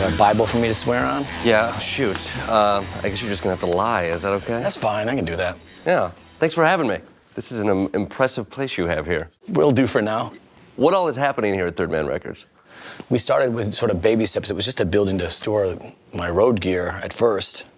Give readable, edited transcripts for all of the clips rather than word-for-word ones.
there a Bible for me to swear on? Yeah, shoot. I guess you're just gonna have to lie. Is that okay? That's fine, I can do that. Yeah. Thanks for having me. This is an impressive place you have here. Will do for now. What all is happening here at Third Man Records? We started with sort of baby steps. It was just a building to store my road gear at first.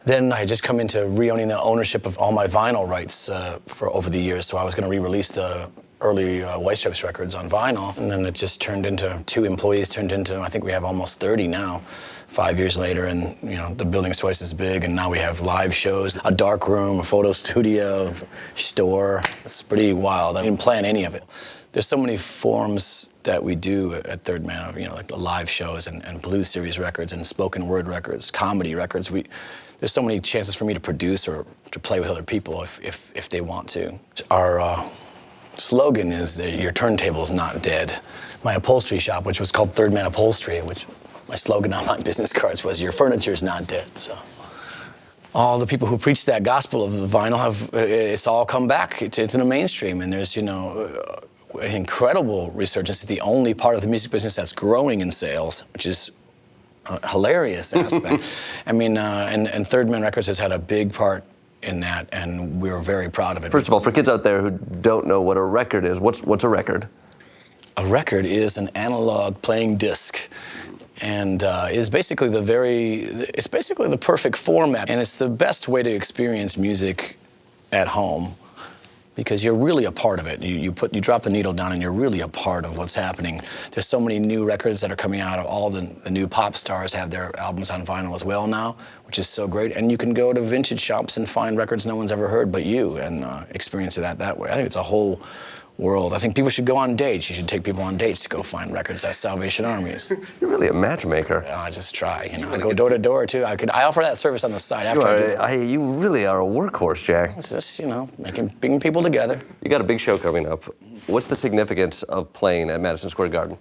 Then I had just come into re-owning the ownership of all my vinyl rights for over the years, so I was going to re-release the early White Stripes records on vinyl, and then it just turned into 2 employees, turned into, I think we have almost 30 now, 5 years later, and you know, the building's twice as big, and now we have live shows, a dark room, a photo studio, store. It's pretty wild. I didn't plan any of it. There's so many forms that we do at Third Man, you know, like the live shows and Blues Series records and spoken word records, comedy records. There's so many chances for me to produce or to play with other people if they want to. Our slogan is your turntable's not dead. My upholstery shop, which was called Third Man Upholstery, which my slogan on my business cards was your furniture's not dead. So all the people who preach that gospel of the vinyl it's all come back. It's in the mainstream, and there's, you know, an incredible resurgence. It's the only part of the music business that's growing in sales, which is a hilarious aspect. I mean, and Third Man Records has had a big part in that, and we're very proud of it. First of all, for kids out there who don't know what a record is, what's a record? A record is an analog playing disc, and is basically it's basically the perfect format, and it's the best way to experience music at home, because you're really a part of it. You drop the needle down and you're really a part of what's happening. There's so many new records that are coming out. All the new pop stars have their albums on vinyl as well now, which is so great. And you can go to vintage shops and find records no one's ever heard but you, and experience it that way. I think it's a whole world. I think people should go on dates. You should take people on dates to go find records at Salvation Armies. You're really a matchmaker. I just try, you know. I go door to door too. I offer that service on the side after I do that. You really are a workhorse, Jack. It's just, you know, bringing people together. You got a big show coming up. What's the significance of playing at Madison Square Garden?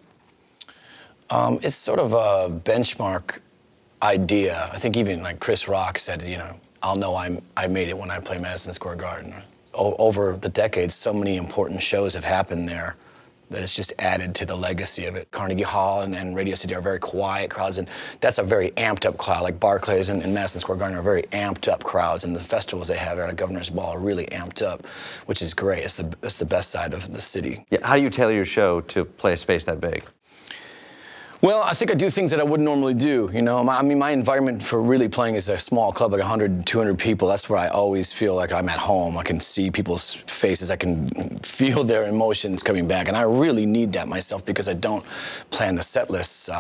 It's sort of a benchmark idea. I think even like Chris Rock said, you know, I'll know I made it when I play Madison Square Garden. Over the decades, so many important shows have happened there that it's just added to the legacy of it. Carnegie Hall and Radio City are very quiet crowds, and that's a very amped up crowd. Like Barclays and Madison Square Garden are very amped up crowds, and the festivals they have at Governor's Ball are really amped up, which is great. It's the best side of the city. Yeah, how do you tailor your show to play a space that big? Well, I think I do things that I wouldn't normally do, you know. My environment for really playing is a small club, like 100, 200 people. That's where I always feel like I'm at home. I can see people's faces. I can feel their emotions coming back. And I really need that myself because I don't plan the set lists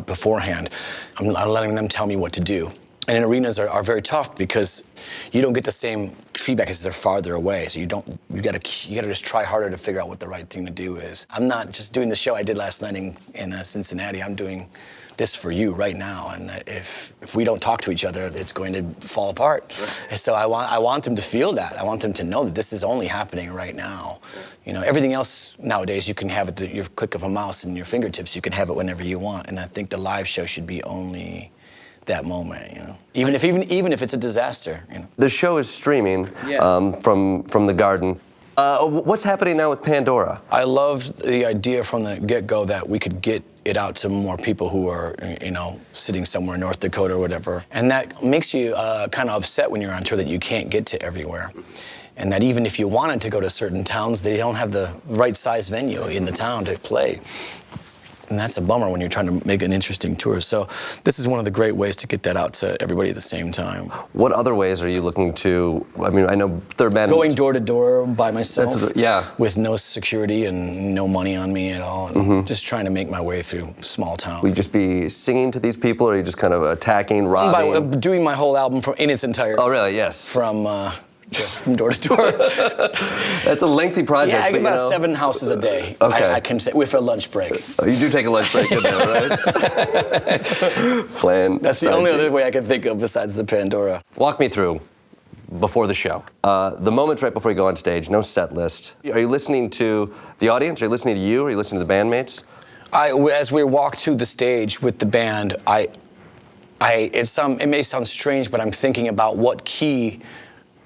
beforehand. I'm letting them tell me what to do. And arenas are very tough because you don't get the same feedback as they're farther away. So you gotta just try harder to figure out what the right thing to do is. I'm not just doing the show I did last night in Cincinnati. I'm doing this for you right now. And if we don't talk to each other, it's going to fall apart. Right. And so I want them to feel that. I want them to know that this is only happening right now. You know, everything else nowadays you can have at your click of a mouse and your fingertips. You can have it whenever you want. And I think the live show should be only that moment, you know. Even if it's a disaster, you know. The show is streaming from the Garden. What's happening now with Pandora? I loved the idea from the get-go that we could get it out to more people who are, you know, sitting somewhere in North Dakota or whatever. And that makes you kind of upset when you're on tour that you can't get to everywhere. And that even if you wanted to go to certain towns, they don't have the right size venue in the town to play. And that's a bummer when you're trying to make an interesting tour. So this is one of the great ways to get that out to everybody at the same time. What other ways are you looking to, I mean, I know Third Man... Going door to door by myself. Yeah. With no security and no money on me at all. And just trying to make my way through small town. Will you just be singing to these people, or are you just kind of attacking, robbing? By doing my whole album in its entirety. Oh, really? Yes. From door to door. That's a lengthy project. Yeah, I get about 7 houses a day. Okay. I can say, with a lunch break. Oh, you do take a lunch break in there, right? Flan. That's the only other way I can think of besides the Pandora. Walk me through before the show. The moments right before you go on stage, no set list. Are you listening to the audience? Are you listening to you? Are you listening to the bandmates? As we walk to the stage with the band, it may sound strange, but I'm thinking about what key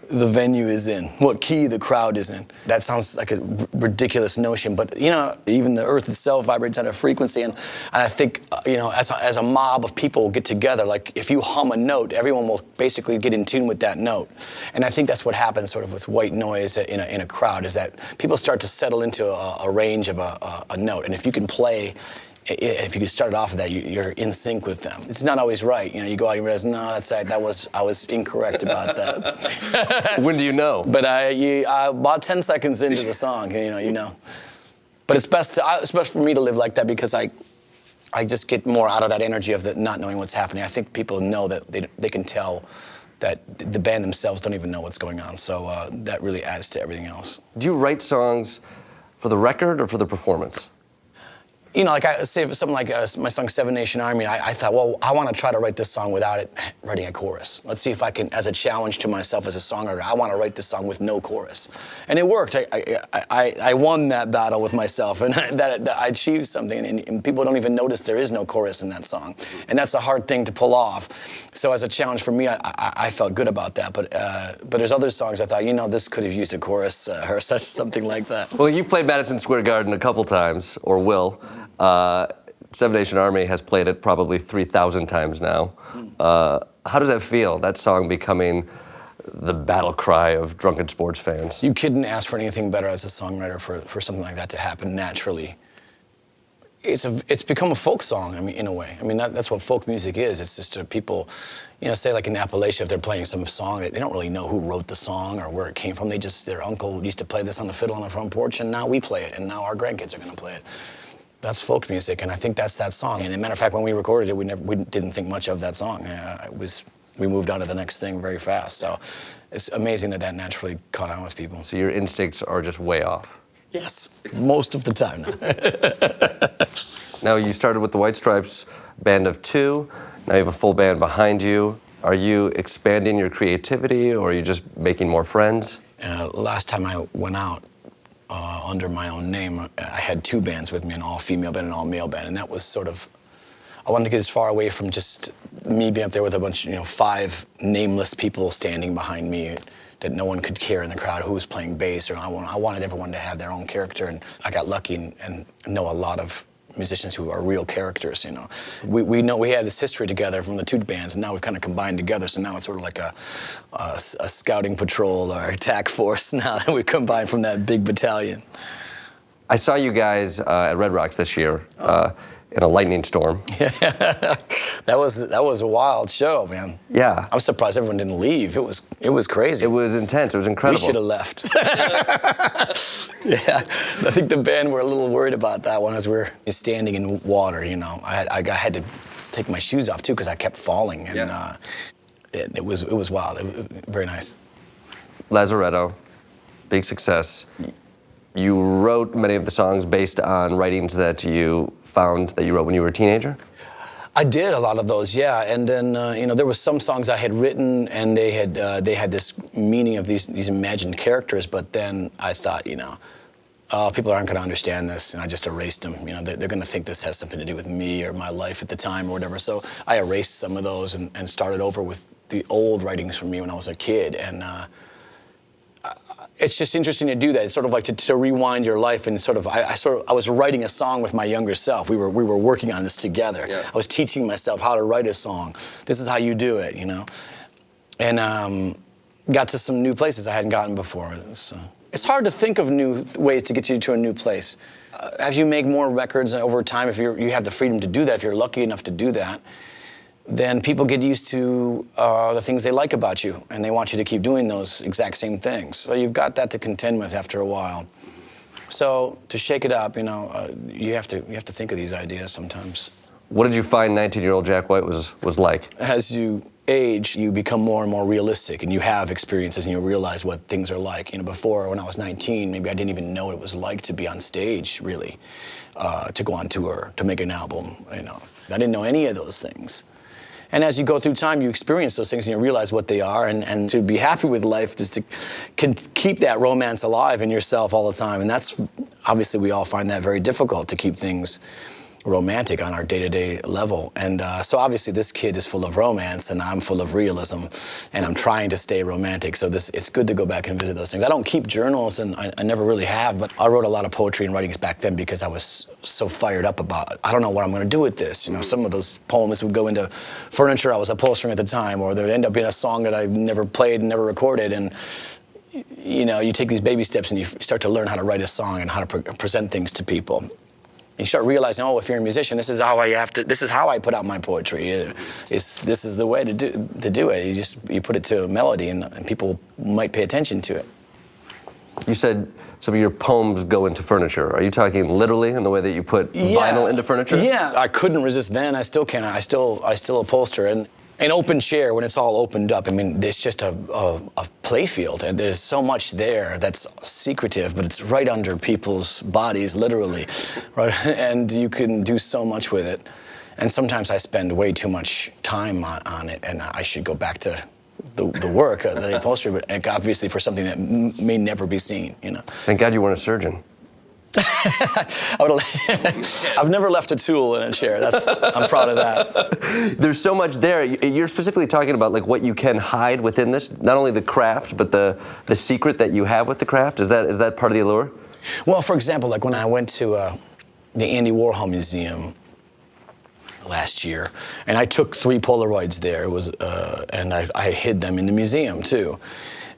the venue is in, what key the crowd is in. That sounds like a ridiculous notion, but even the earth itself vibrates at a frequency, and I think, as a mob of people get together, like if you hum a note, everyone will basically get in tune with that note. And I think that's what happens sort of with white noise in a crowd, is that people start to settle into a range of a note, and if you can play, if you can start it off of that, you're in sync with them. It's not always right. You go out and you realize, no, I was incorrect about that. When do you know? But about 10 seconds into the song, you know. But it's best for me to live like that, because I just get more out of that energy of the not knowing what's happening. I think people know that they can tell that the band themselves don't even know what's going on. So that really adds to everything else. Do you write songs for the record or for the performance? Like I say something like my song 7 Nation Army, I thought, well, I want to try to write this song without it writing a chorus. Let's see if I can, as a challenge to myself as a songwriter, I want to write this song with no chorus. And it worked. I won that battle with myself, and that I achieved something, and people don't even notice there is no chorus in that song. And that's a hard thing to pull off. So as a challenge for me, I felt good about that. But there's other songs I thought, this could have used a chorus or something like that. Well, you've played Madison Square Garden a couple times, or will. 7 Nation Army has played it probably 3,000 times now. How does that feel, that song becoming the battle cry of drunken sports fans? You couldn't ask for anything better as a songwriter for something like that to happen naturally. It's become a folk song, in a way. That's what folk music is. It's just people, say like in Appalachia, if they're playing some song, they don't really know who wrote the song or where it came from. Their uncle used to play this on the fiddle on the front porch, and now we play it, and now our grandkids are going to play it. That's folk music, and I think that's that song. And as a matter of fact, when we recorded it, we didn't think much of that song. We moved on to the next thing very fast. So it's amazing that naturally caught on with people. So your instincts are just way off. Yes, most of the time now. Now, you started with the White Stripes band of 2. Now you have a full band behind you. Are you expanding your creativity, or are you just making more friends? Last time I went out, under my own name, I had 2 bands with me, an all-female band and an all-male band, and that was sort of, I wanted to get as far away from just me being up there with a bunch, 5 nameless people standing behind me that no one could care in the crowd who was playing bass, or I wanted everyone to have their own character, and I got lucky and know a lot of musicians who are real characters, We know we had this history together from the 2 bands, and now we've kind of combined together, so now it's sort of like a scouting patrol or attack force now that we combined from that big battalion. I saw you guys at Red Rocks this year in a lightning storm. That was a wild show, man. Yeah. I'm surprised everyone didn't leave. It was crazy. It was intense. It was incredible. We should have left. Yeah, I think the band were a little worried about that one as we were standing in water. I had to take my shoes off too because I kept falling, and it was wild. It was very nice. Lazaretto, big success. You wrote many of the songs based on writings that you found that you wrote when you were a teenager? I did a lot of those, yeah. And then, there were some songs I had written, and they had this meaning of these imagined characters. But then I thought, people aren't going to understand this, and I just erased them. They're going to think this has something to do with me or my life at the time or whatever. So I erased some of those and started over with the old writings from me when I was a kid. And it's just interesting to do that. It's sort of like to rewind your life, and I was writing a song with my younger self. We were working on this together. Yeah. I was teaching myself how to write a song. This is how you do it, And got to some new places I hadn't gotten before. It's hard to think of new ways to get you to a new place. As you make more records over time, if you have the freedom to do that, if you're lucky enough to do that, then people get used to the things they like about you, and they want you to keep doing those exact same things. So you've got that to contend with after a while. So to shake it up, you have to think of these ideas sometimes. What did you find 19-year-old Jack White was like? As you age, you become more and more realistic, and you have experiences, and you realize what things are like. Before, when I was 19, maybe I didn't even know what it was like to be on stage, really, to go on tour, to make an album. I didn't know any of those things. And as you go through time, you experience those things and you realize what they are, and to be happy with life is to keep that romance alive in yourself all the time. And that's, obviously we all find that very difficult, to keep things romantic on our day-to-day level. And so obviously this kid is full of romance and I'm full of realism, and I'm trying to stay romantic. So it's good to go back and visit those things. I don't keep journals, and I never really have, but I wrote a lot of poetry and writings back then because I was so fired up about it. I don't know what I'm going to do with this. You know, some of those poems would go into furniture I was upholstering at the time, or they'd end up being a song that I never played and never recorded. And you know, you take these baby steps and you start to learn how to write a song and how to present things to people. You start realizing, oh, if you're a musician, this is how I put out my poetry. This is the way to do it. You put it to a melody, and people might pay attention to it. You said some of your poems go into furniture. Are you talking literally in the way that you put vinyl into furniture? Yeah, I couldn't resist then. I still can't. I still upholster. And an open chair, when it's all opened up, I mean, it's just a play field, and there's so much there that's secretive, but it's right under people's bodies, literally, right? And you can do so much with it. And sometimes I spend way too much time on it, and I should go back to the work, the upholstery, but obviously for something that may never be seen, you know. Thank God you weren't a surgeon. I've never left a tool in a chair. I'm proud of that. There's so much there. You're specifically talking about like what you can hide within this, not only the craft, but the secret that you have with the craft. Is that part of the allure? Well, for example, like when I went to the Andy Warhol Museum last year, and I took 3 Polaroids there. It was, and I hid them in the museum too.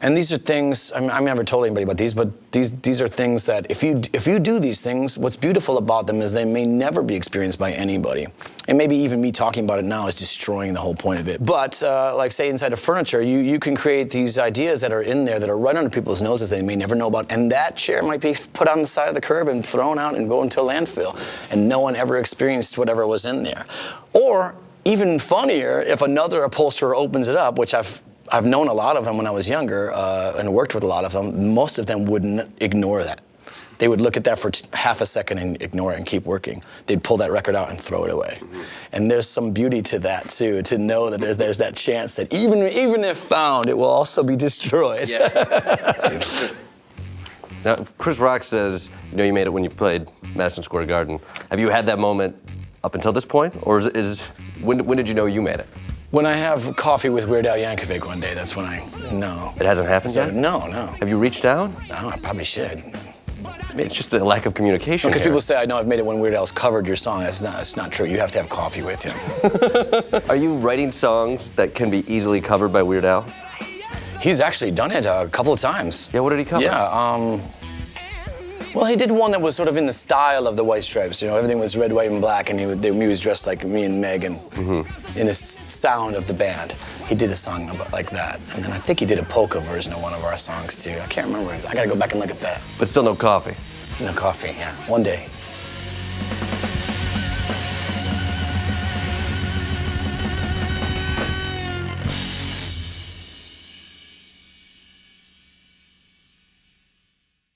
And these are things, I've never told anybody about these, but these are things that if you do these things, what's beautiful about them is they may never be experienced by anybody. And maybe even me talking about it now is destroying the whole point of it. But like say inside of furniture, you can create these ideas that are in there that are right under people's noses they may never know about. And that chair might be put on the side of the curb and thrown out and go into a landfill. And no one ever experienced whatever was in there. Or even funnier, if another upholsterer opens it up, which I've known a lot of them when I was younger and worked with a lot of them. Most of them wouldn't ignore that. They would look at that for half a second and ignore it and keep working. They'd pull that record out and throw it away. And there's some beauty to that too, to know that there's that chance that even if found, it will also be destroyed. Yeah. Now, Chris Rock says, you know, you made it when you played Madison Square Garden. Have you had that moment up until this point, or when did you know you made it? When I have coffee with Weird Al Yankovic one day, that's when I know. It hasn't happened yet? No. Have you reached out? No, I probably should. I mean, it's just a lack of communication. Because people say, I know I've made it when Weird Al's covered your song. That's not true. You have to have coffee with him. Are you writing songs that can be easily covered by Weird Al? He's actually done it a couple of times. Yeah, what did he cover? Yeah, well, he did one that was sort of in the style of the White Stripes. You know, everything was red, white, and black, and he was dressed like me and Meg, and in the sound of the band. He did a song like that. And then I think he did a polka version of one of our songs, too. I can't remember. I gotta go back and look at that. But still no coffee? No coffee, yeah. One day.